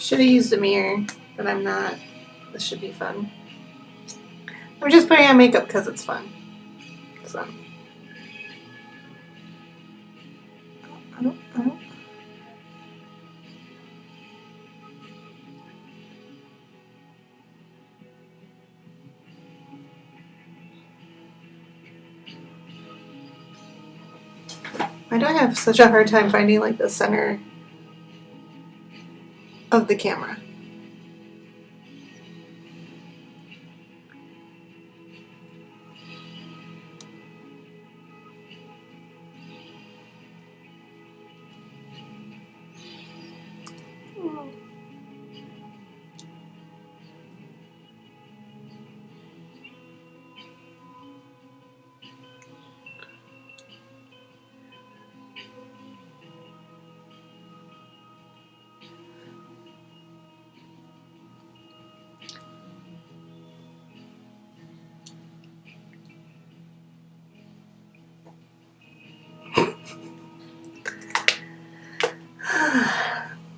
Should have used a mirror, but I'm not. This should be fun. I'm just putting on makeup because it's fun. So. Why do I have such a hard time finding like the center of the camera?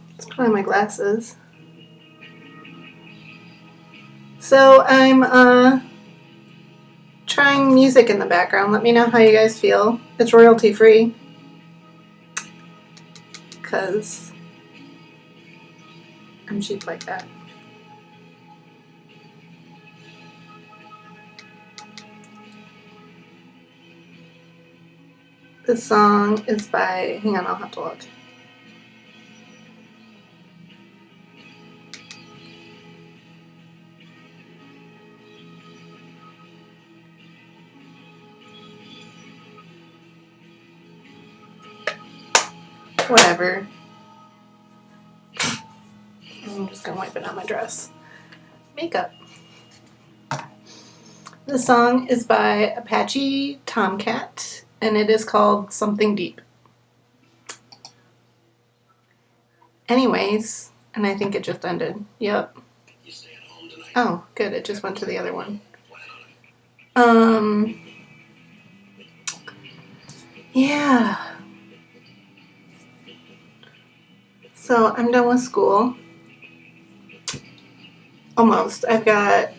Let's put on my glasses. So I'm trying music in the background. Let me know how you guys feel. It's royalty free. Because I'm cheap like that. This song is by, hang on, I'll have to look. Whatever. I'm just gonna wipe it on my dress. Makeup. The song is by Apache Tomcat, and it is called Something Deep. Anyways, and I think it just ended. Yep. Oh, good. It just went to the other one. Yeah. So I'm done with school. Almost. I've got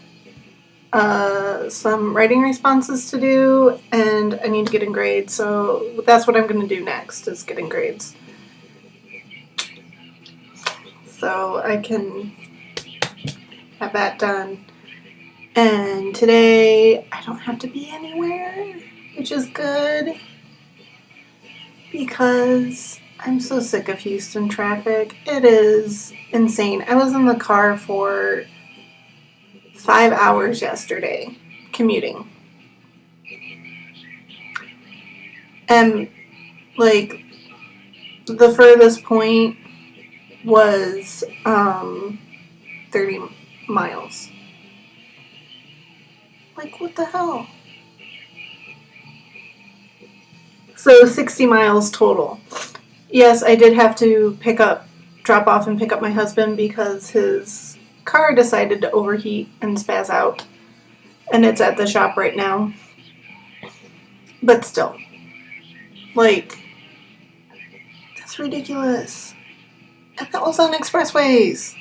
some writing responses to do, and I need to get in grades. So that's what I'm going to do next, is get in grades. So I can have that done. And today I don't have to be anywhere, which is good, because I'm so sick of Houston traffic. It is insane. I was in the car for 5 hours yesterday, commuting. And, like, the furthest point was 30 miles. Like, what the hell? So 60 miles total. Yes, I did have to drop off and pick up my husband because his car decided to overheat and spaz out. And it's at the shop right now. But still. Like, that's ridiculous. And that was on expressways.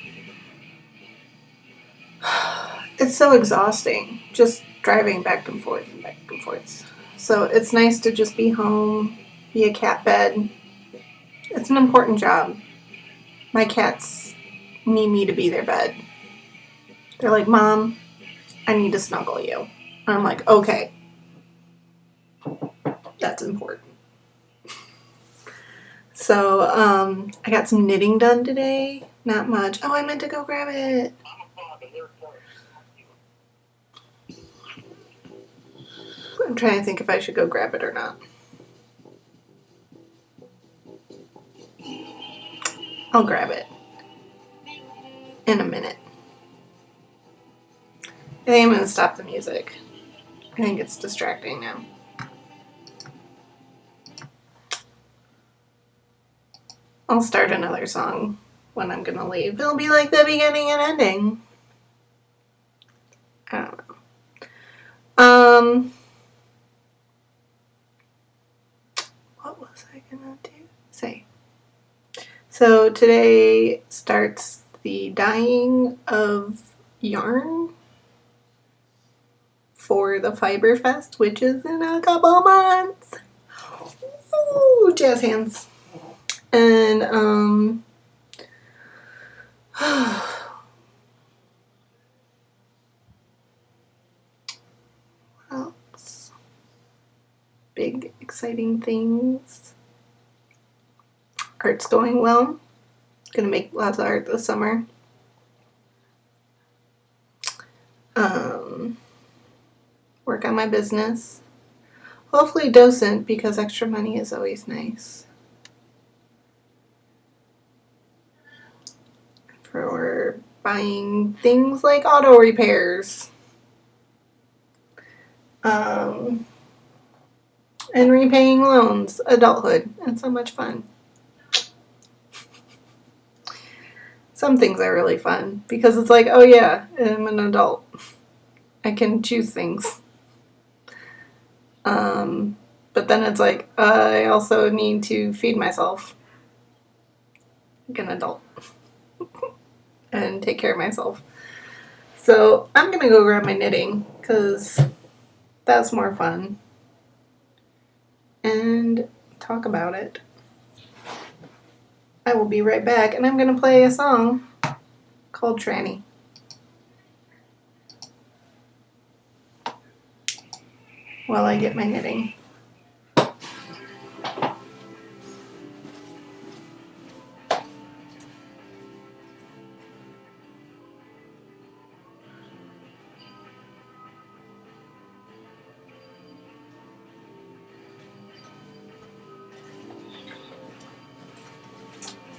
It's so exhausting, just driving back and forth and back and forth. So it's nice to just be home, be a cat bed. It's an important job. My cats need me to be their bed. They're like, Mom, I need to snuggle you. And I'm like, okay. That's important. So, I got some knitting done today. Not much. Oh, I meant to go grab it. I'm trying to think if I should go grab it or not. I'll grab it in a minute. I think I'm going to stop the music. I think it's distracting now. I'll start another song when I'm going to leave. It'll be like the beginning and ending. I don't know. What was I going to say? So today starts the dyeing of yarn for the Fiber Fest, which is in a couple months. Ooh, jazz hands. And what else? Big exciting things. Art's going well. Gonna make lots of art this summer. Work on my business. Hopefully docent, because extra money is always nice. For buying things like auto repairs. And repaying loans. Adulthood. It's so much fun. Some things are really fun because it's like, oh yeah, I'm an adult. I can choose things. But then it's like, I also need to feed myself like an adult and take care of myself. So I'm going to go grab my knitting because that's more fun and talk about it. I will be right back, and I'm going to play a song called Tranny. While I get my knitting.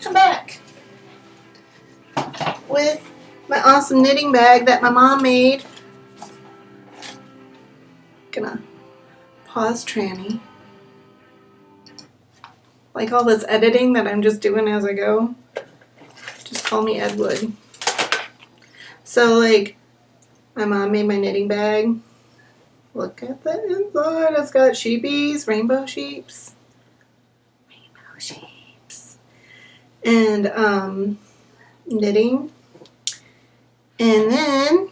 I'm back with my awesome knitting bag that my mom made. Gonna pause tranny. Like all this editing that I'm just doing as I go. Just call me Ed Wood. So like, my mom made my knitting bag. Look at the inside. It's got sheepies, rainbow sheeps. Rainbow sheeps. And knitting. And then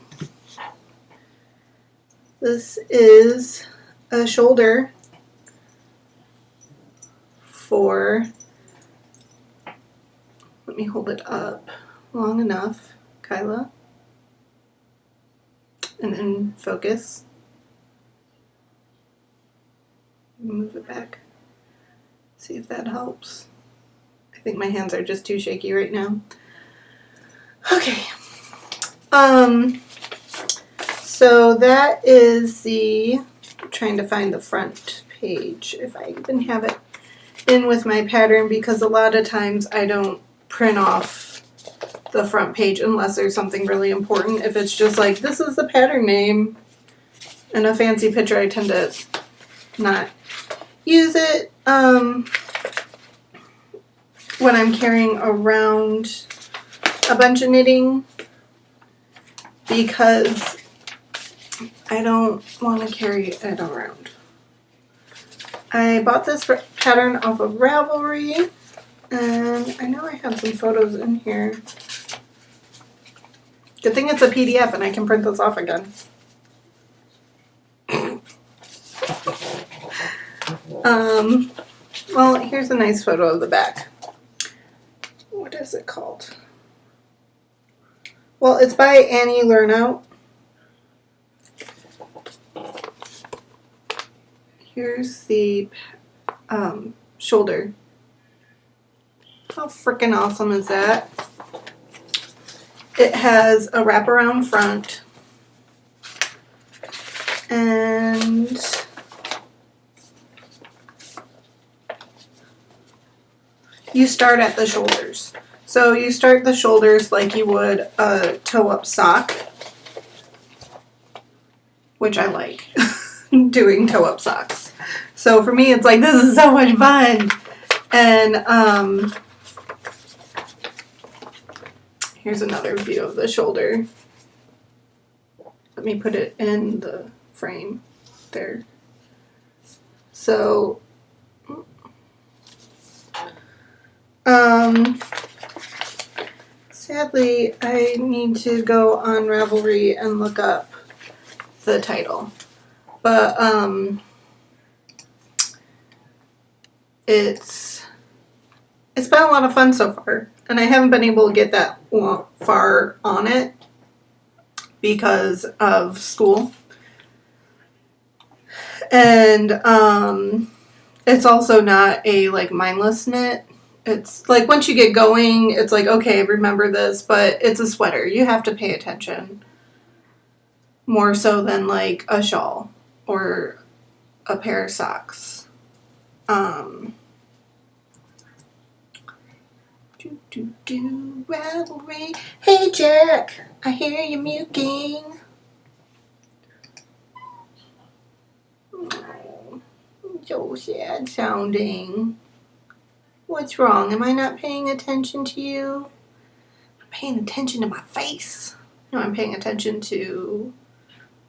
this is a shoulder for, let me hold it up long enough, Kyla, and then focus. Move it back. See if that helps. I think my hands are just too shaky right now. Okay. So that is the, I'm trying to find the front page if I even have it in with my pattern, because a lot of times I don't print off the front page unless there's something really important. If it's just like, this is the pattern name and a fancy picture, I tend to not use it when I'm carrying around a bunch of knitting, because I don't want to carry it around. I bought this pattern off of Ravelry, and I know I have some photos in here. Good thing it's a PDF and I can print this off again. Well, here's a nice photo of the back. What is it called? Well, it's by Annie Lernout. Here's the shoulder. How freaking awesome is that? It has a wraparound front. And you start at the shoulders. So you start the shoulders like you would a toe-up sock, which I like doing toe-up socks. So for me, it's like, this is so much fun. And here's another view of the shoulder. Let me put it in the frame there. So Sadly, I need to go on Ravelry and look up the title. But it's been a lot of fun so far, and I haven't been able to get that far on it because of school. And it's also not a like mindless knit. It's like once you get going, it's like, okay, remember this, but it's a sweater. You have to pay attention more so than like a shawl or a pair of socks. Ravelry. Hey Jack, I hear you muting. Oh, so sad sounding. What's wrong? Am I not paying attention to you? I'm paying attention to my face. No, I'm paying attention to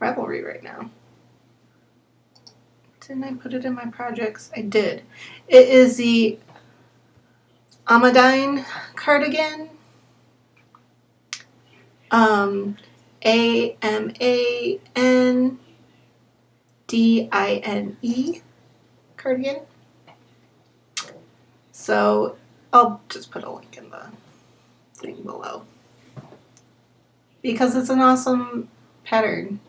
Ravelry right now. Didn't I put it in my projects? I did. It is the Amandine Cardigan. AMANDINE cardigan. So I'll just put a link in the thing below because it's an awesome pattern,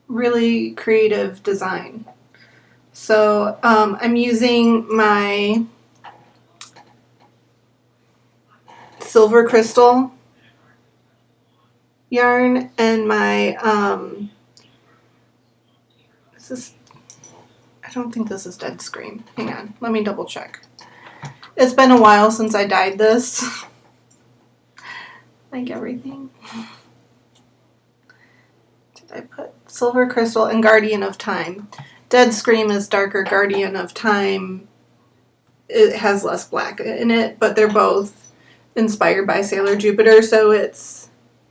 really creative design. So I'm using my silver crystal yarn and my I don't think this is Dead Scream. Hang on, let me double check. It's been a while since I dyed this. Like everything. Did I put Silver Crystal and Guardian of Time? Dead Scream is darker. Guardian of Time, it has less black in it, but they're both inspired by Sailor Jupiter, so it's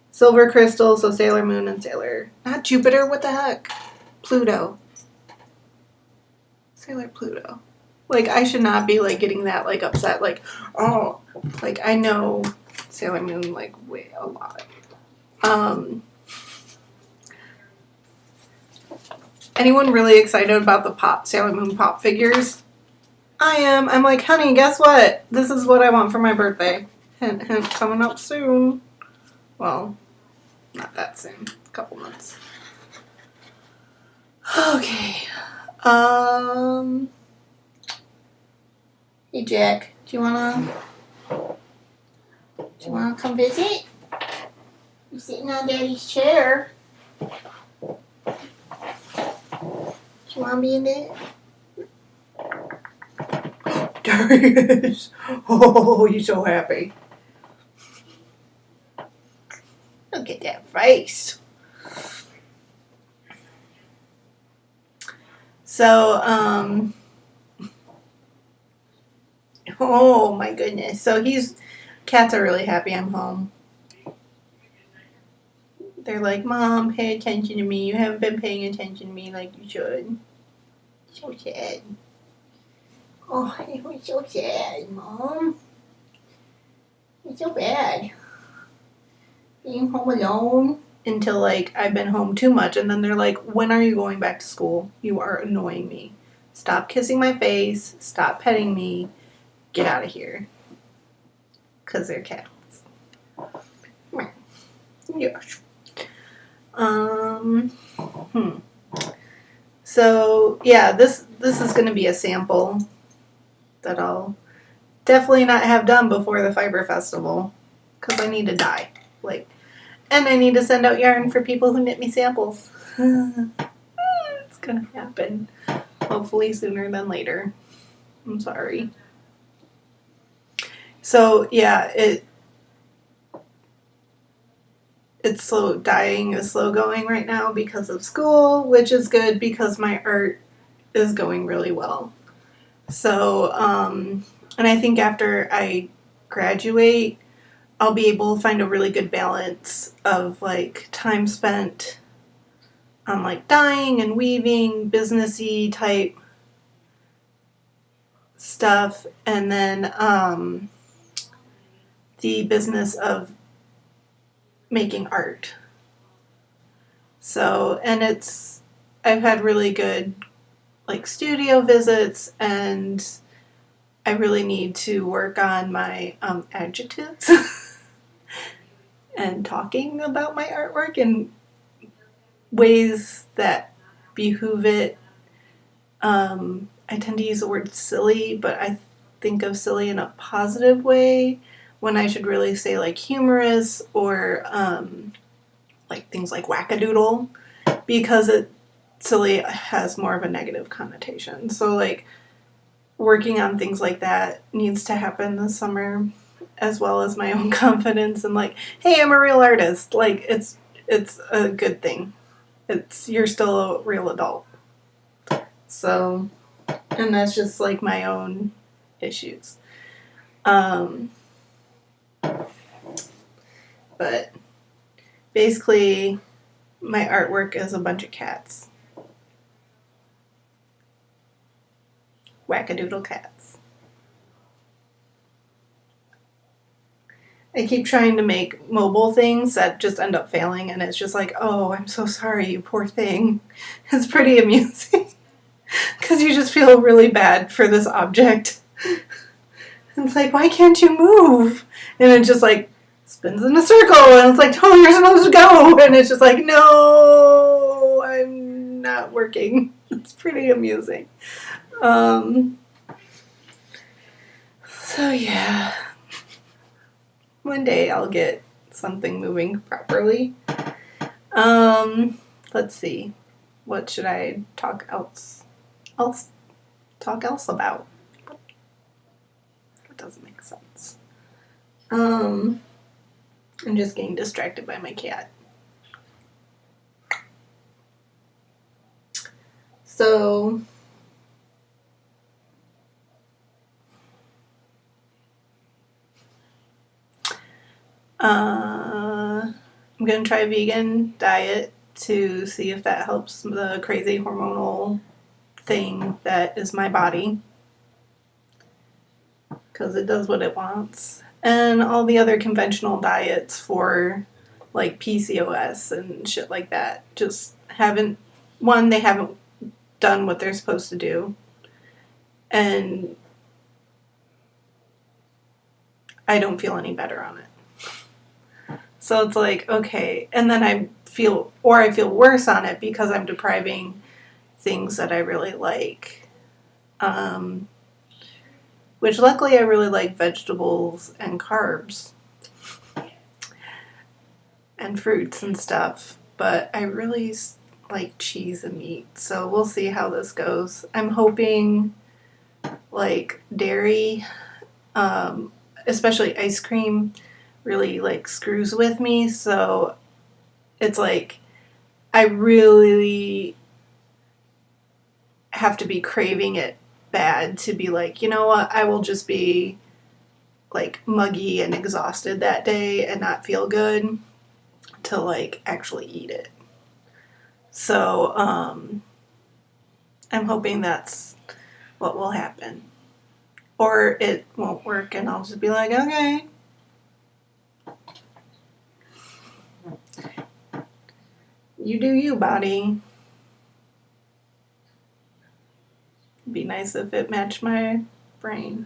Silver Crystal, so Sailor Moon and Sailor... Not Jupiter, what the heck? Pluto. Sailor Pluto. Like, I should not be, like, getting that, like, upset. Like, oh, like, I know Sailor Moon, like, way a lot. Anyone really excited about the Sailor Moon pop figures? I am. I'm like, honey, guess what? This is what I want for my birthday. Hint, hint, coming up soon. Well, not that soon. A couple months. Okay. Hey Jack, do you wanna come visit? You sitting on Daddy's chair. Do you wanna be in there? There he is. Oh, he's so happy. Look at that face. So, oh my goodness. So cats are really happy I'm home. They're like, Mom, pay attention to me. You haven't been paying attention to me like you should. So sad. Oh, it was so sad, Mom. It's so bad. Being home alone. Until, like, I've been home too much. And then they're like, when are you going back to school? You are annoying me. Stop kissing my face. Stop petting me. Get out of here. Because they're cats. Yes. So, yeah, this is going to be a sample that I'll definitely not have done before the Fiber Festival. Because I need to dye. Like... And I need to send out yarn for people who knit me samples. It's gonna happen. Hopefully sooner than later. I'm sorry. So yeah, it's slow. Dyeing is slow going right now because of school, which is good because my art is going really well. So, and I think after I graduate, I'll be able to find a really good balance of, like, time spent on, like, dyeing and weaving, businessy type stuff, and then the business of making art. So, and I've had really good like studio visits, and I really need to work on my adjectives and talking about my artwork in ways that behoove it. I tend to use the word silly, but I think of silly in a positive way when I should really say like humorous or like things like wackadoodle, because silly has more of a negative connotation. So like working on things like that needs to happen this summer, as well as my own confidence and like, hey, I'm a real artist. Like it's a good thing. You're still a real adult. So, and that's just like my own issues. But basically, my artwork is a bunch of cats. Wackadoodle cats. I keep trying to make mobile things that just end up failing, and it's just like, oh, I'm so sorry, you poor thing. It's pretty amusing. Because you just feel really bad for this object. It's like, why can't you move? And it just like spins in a circle, and it's like, oh, you're supposed to go. And it's just like, no, I'm not working. It's pretty amusing. So yeah, one day I'll get something moving properly. Let's see, what should I talk else about? That doesn't make sense. I'm just getting distracted by my cat. So I'm gonna try a vegan diet to see if that helps the crazy hormonal thing that is my body, because it does what it wants. And all the other conventional diets for like PCOS and shit like that just haven't done what they're supposed to do. And I don't feel any better on it. So it's like, okay. And then I feel worse on it because I'm depriving things that I really like. Which luckily I really like vegetables and carbs and fruits and stuff. But I really like cheese and meat. So we'll see how this goes. I'm hoping like dairy, especially ice cream, really like screws with me. So it's like I really have to be craving it bad to be like, you know what, I will just be like muggy and exhausted that day and not feel good to like actually eat it. So I'm hoping that's what will happen. Or it won't work and I'll just be like, okay. You do you, body. It'd be nice if it matched my brain.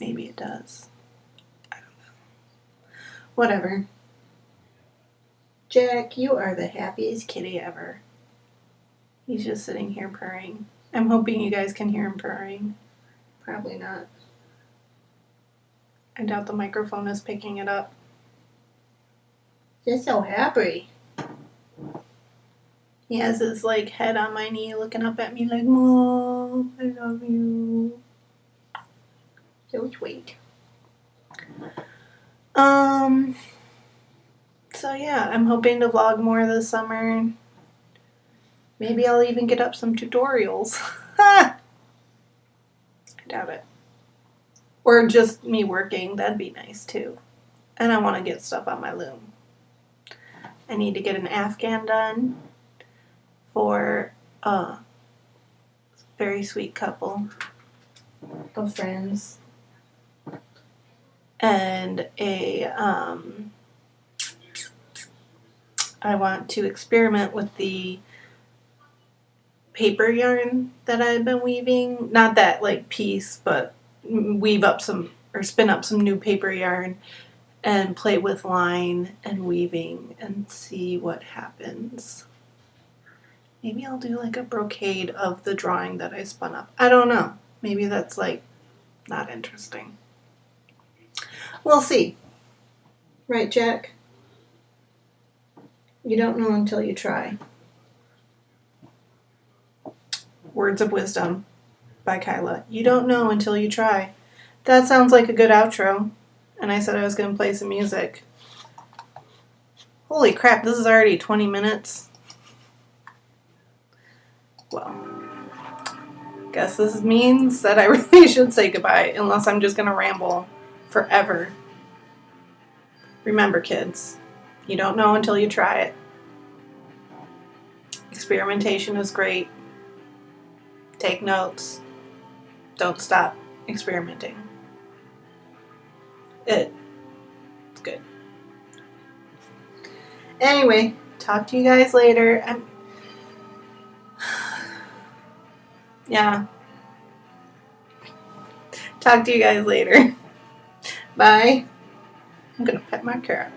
Maybe it does. I don't know. Whatever. Jack, you are the happiest kitty ever. He's just sitting here purring. I'm hoping you guys can hear him purring. Probably not. I doubt the microphone is picking it up. Just so happy. He has his like head on my knee looking up at me like, Mom, I love you. So sweet. So yeah, I'm hoping to vlog more this summer. Maybe I'll even get up some tutorials. I doubt it. Or just me working, that'd be nice too. And I want to get stuff on my loom. I need to get an Afghan done for a very sweet couple of friends. and I want to experiment with the paper yarn that I've been weaving. Not that like piece, but weave up some or spin up some new paper yarn and play with line and weaving and see what happens. Maybe I'll do like a brocade of the drawing that I spun up. I don't know. Maybe that's like not interesting. We'll see. Right, Jack? You don't know until you try. Words of Wisdom by Kyla. You don't know until you try. That sounds like a good outro. And I said I was going to play some music. Holy crap, this is already 20 minutes. Well, guess this means that I really should say goodbye, unless I'm just going to ramble forever. Remember, kids, you don't know until you try it. Experimentation is great. Take notes. Don't stop experimenting. It's good. Anyway, talk to you guys later. Yeah. Talk to you guys later. Bye. I'm gonna pet my cat.